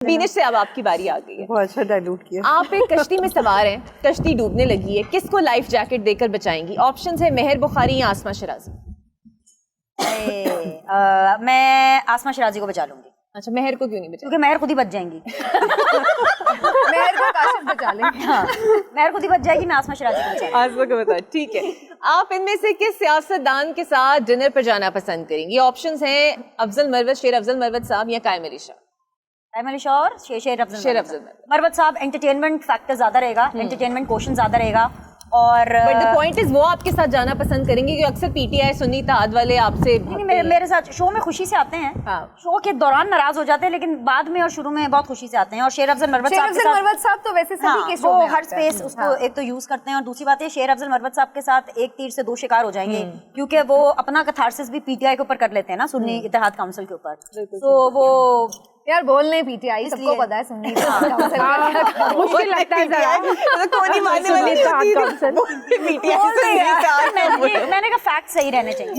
बीनिश से अब आपकी बारी आ गई है। बहुत अच्छा डाइल्यूट किया। आप एक कश्ती में सवार हैं, कश्ती डूबने लगी है, किसको लाइफ जैकेट देकर बचाएंगी? ऑप्शंस है मेहर बुखारी या आसमा शराजी। मैं आसमा शराजी को बचा लूंगी। अच्छा, मेहर को क्यों नहीं बचा? क्योंकि मेहर खुद ही बच जाएंगी। मेहर को काशिफ बचा लेंगे। हाँ, मेहर खुद ही बच जाएगी, मैं आसमा शराजी को बचा। आसमा को बता, ठीक है। आप इनमें से किस सियासतदान के साथ डिनर पर जाना पसंद करेंगी? ऑप्शंस हैं अफजल मरवत, शेर अफजल मरवत साहब या कायम अली शाह। कायम अली शाह और शेर अफजल मरवत। मरवत साहब, एंटरटेनमेंट फैक्टर ज्यादा रहेगा, एंटरटेनमेंट क्वेश्चन ज्यादा रहेगा। और बट द पॉइंट इज वो आपके साथ जाना पसंद करेंगे क्योंकि अक्सर पीटीआई सुन्नी इत्तेहाद वाले आपसे मेरे साथ शो में खुशी से आते हैं। हाँ। शो के दौरान नाराज हो जाते हैं लेकिन बाद में और शुरू में बहुत खुशी से आते हैं। और शेर अफजल मरवत साहब तो वैसे सभी के शो वो में हर स्पेस उसको एक तो यूज करते हैं और दूसरी बात है शेर अफजल मरवत साहब के साथ एक तीर से दो शिकार हो जाएंगे क्योंकि वो अपना कथारसिस भी पीटीआई के ऊपर कर लेते हैं ना, सुन्नी इत्तेहाद काउंसिल के ऊपर। तो वो यार बोलने पीटीआई सबको पता है, सुन्नी मुश्किल लगता है जरा, कोई मानने वाली नहीं मैंने कहा फैक्ट सही रहने चाहिए।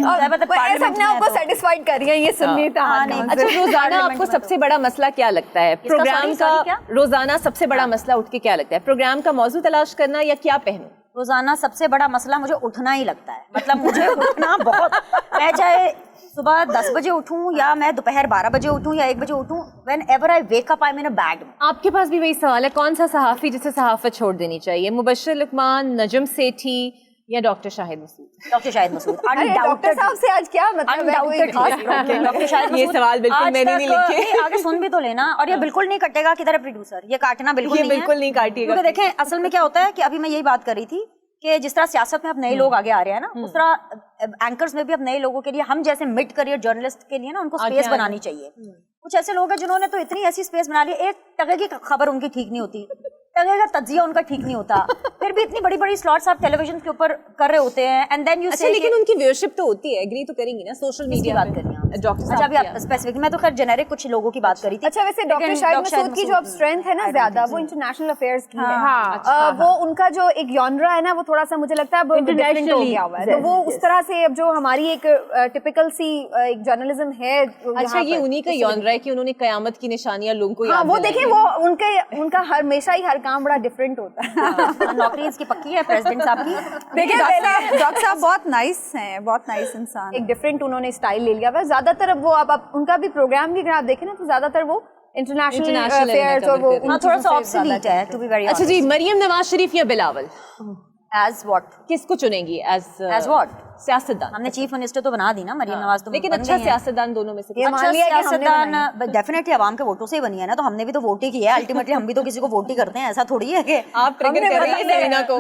सबने आपको सेटिस्फाइड कर रही है ये सुन्नी इत्तेहाद। अच्छा, रोजाना आपको सबसे बड़ा मसला क्या लगता है प्रोग्राम का? रोजाना सबसे बड़ा मसला उठ के क्या लगता है? प्रोग्राम का मौजू तलाश करना या क्या पहनूं? रोजाना सबसे बड़ा मसला मुझे उठना ही लगता है। मतलब मुझे उठना बहुत, मैं चाहे सुबह 10 बजे उठूं या मैं दोपहर 12 बजे उठूं या 1 बजे उठूं, whenever I wake up I am in a bed. आपके पास भी वही सवाल है, कौन सा सहाफी जिसे सहाफत छोड़ देनी चाहिए? मुबश्शिर लुकमान, नजम सेठी या doctor Shahid Masood? Doctor Shahid Masood. Doctor साहब से आज क्या मतलब डॉक्टर शाहिद ये सवाल बिल्कुल मैंने नहीं लिखे। आगे सुन भी तो लेना। और ये बिल्कुल नहीं कटेगा किधर है प्रोड्यूसर, ये काटना बिल्कुल नहीं काटिएगा। क्योंकि देखें असल में क्या होता है कि अभी मैं यही बात कर रही थी कि जिस तरह सियासत में अब नए लोग आगे आ रहे हैं ना, उस तरह एंकर्स में भी अब नए लोगों के लिए, हम जैसे मिड करियर जर्नलिस्ट के लिए ना उनको स्पेस बनानी चाहिए। कुछ ऐसे लोग हैं जिन्होंने तो इतनी ऐसी स्पेस बना ली, एक टके की खबर उनकी ठीक नहीं होती, टके का तज्जिया उनका ठीक नहीं होता, फिर भी इतनी बड़ी बड़ी स्लॉट्स आप टेलीविजन के ऊपर कर रहे होते हैं एंड देन यू से। लेकिन उनकी व्यूअरशिप तो होती है, एग्री तो करेंगी ना? सोशल मीडिया बात कर रही हैं डॉक्टर। अच्छा, अभी आप स्पेसिफिक, मैं तो खैर जेनेरिक कुछ लोगों की बात करी थी। अच्छा, वैसे डॉक्टर शाहिद मसूद की जो अब स्ट्रेंथ है ना ज्यादा, वो इंटरनेशनल अफेयर्स की है। वो उनका जो एक जॉनरा है ना, वो थोड़ा सा मुझे लगता है डिफरेंट हो गया हुआ है। तो वो उस तरह से अब जो हमारी एक टिपिकल सी एक जर्नलिज्म है। अच्छा, ये उन्हीं का जॉनरा है कि उन्होंने कयामत की निशानियां लोगों को याद वो देखें, वो उनका हमेशा ही हर काम बड़ा डिफरेंट होता है। नौकरी इसकी पक्की है प्रेसिडेंट साहब की। देखिए डॉक्टर साहब बहुत नाइस हैं, बहुत नाइस इंसान। एक डिफरेंट उन्होंने स्टाइल ले लिया। ज्यादातर वो अब उनका भी प्रोग्राम भी अगर आप देखें ना तो ज्यादातर वो इंटरनेशनल अफेयर्स और वो थोड़ा सा ऑब्सोलीट है टू बी वेरी ऑनेस्ट। अच्छा जी, मरियम नवाज शरीफ या बिलावल? As what? किसको चुनेंगी एज व्हाट? सियासतदान। हमने चीफ मिनिस्टर तो बना दी ना मरियम नवाज, तो लेकिन अच्छा सियासतदान दोनों में से अच्छा सियासतदान डेफिनेटली आवाम के वोटों से ही बनी है ना, तो हमने भी तो वोट ही किया है। अल्टीमेटली हम भी तो किसी को वोट ही करते हैं, ऐसा थोड़ी है कि आप ट्रिगर कर रही हैं सरीना को।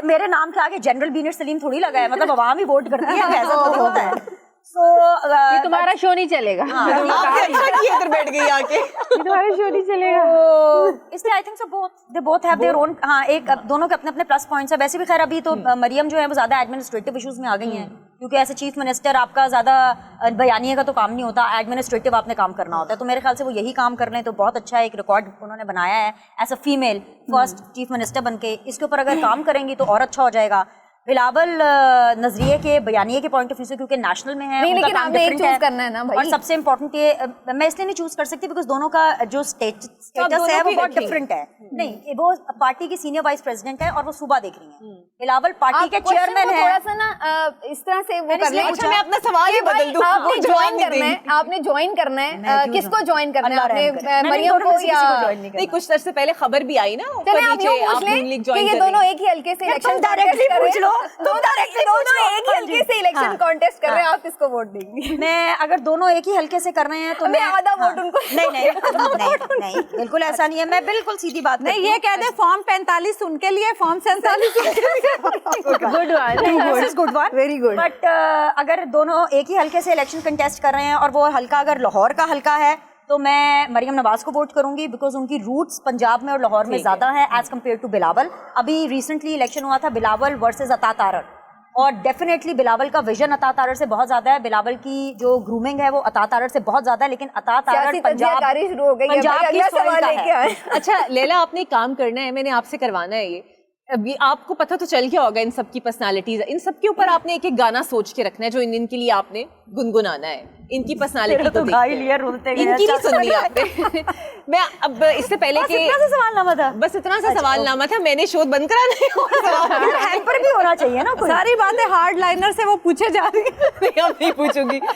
मेरे नाम के आगे जनरल बीनर सलीम थोड़ी लगा है, मतलब आवाम ही वोट करती है, ऐसा थोड़ी होता है। ये तुम्हारा शो नहीं चलेगा। इधर बैठ गई आके, तुम्हारा शो नहीं चलेगा। इसलिए I think so they both have their own. हाँ, एक दोनों के अपने अपने प्लस पॉइंट्स है। वैसे भी खैर अभी तो मरियम जो है वो ज्यादा एडमिनिस्ट्रेटिव इश्यूज में आ गई हैं, क्योंकि ऐसे चीफ मिनिस्टर आपका ज्यादा बयानिए का तो काम नहीं होता, एडमिनिस्ट्रेटिव आपने काम करना होता है। तो मेरे ख्याल से वो यही काम कर रहे हैं, तो बहुत अच्छा एक रिकॉर्ड उन्होंने बनाया है as a female first chief minister बनके। इसके ऊपर अगर काम करेंगी तो और अच्छा हो जाएगा। बिलावल नजरिए के बयानिए के पॉइंट ऑफ व्यू से, क्योंकि नेशनल में है, लेकिन आपने एक चूज करना है ना भाई। और सबसे इम्पोर्टेंट ये मैं इसलिए नहीं चूज कर सकती बिकॉज दोनों का जो स्टेटस है वो बहुत डिफरेंट है। नहीं, वो पार्टी की सीनियर वाइस प्रेसिडेंट है और वो सुबह देख रही है। बिलावल पार्टी के चेयरमैन है। थोड़ा सा ना इस तरह से वो कर लें। अच्छा, मैं अपना सवाल ही बदल दूं। आपने ज्वाइन करना है, आपने ज्वाइन करना है। किसको ज्वाइन करना है आपने? मरियम को या नहीं? कुछ अर्से पहले खबर भी आई ना, चलिए आप यूं पूछ लें कि ये दोनों एक ही हल्के से इलेक्शन डायरेक्टली पूछ लो, तुम डायरेक्टली दोनों एक ही हल्के से इलेक्शन कॉन्टेस्ट कर रहे हैं, आप किसको वोट देंगी? मैं अगर दोनों एक ही हल्के से कर रहे हैं तो मैं आधा वोट उनको। नहीं, बिल्कुल ऐसा नहीं है। मैं बिल्कुल सीधी बात नहीं, ये कह दे फॉर्म 45 उनके लिए, form 47 good one, very good. But अगर दोनों एक ही हल्के से इलेक्शन कंटेस्ट कर रहे हैं और वो हल्का अगर लाहौर का हल्का है तो मैं मरियम नवाज को वोट करूंगी, बिकॉज उनकी रूट्स पंजाब में और लाहौर में ज्यादा है एज कम्पेयर टू बिलावल। अभी रिसेंटली इलेक्शन हुआ था बिलावल वर्सेस अता तारर, और डेफिनेटली बिलावल का विजन अता तारर से बहुत ज्यादा है। बिलावल की जो ग्रूमिंग है वो अता तारर से बहुत ज्यादा है, लेकिन अता तारर पंजाब शुरू हो गई है। पंजाब की सॉइल का है। अच्छा लैला, आपने काम करना है, मैंने आपसे करवाना है ये। अभी आपको पता तो चल गया होगा इन सब की पर्सनालिटीज, इन सब के ऊपर आपने एक एक गाना सोच के रखना है जो इनके लिए आपने गुनगुनाना है, इनकी पर्सनालिटी को देख के। इनकी नहीं सुननी आपने। मैं अब इससे पहले के सवालनामा था, बस इतना सा सवालनामा था, मैंने शो बंद कराना है। हेल्पर भी होना चाहिए ना कोई। सारी बातें हार्ड लाइनर से वो पूछे जा रही है। नहीं, अब नहीं पूछूंगी।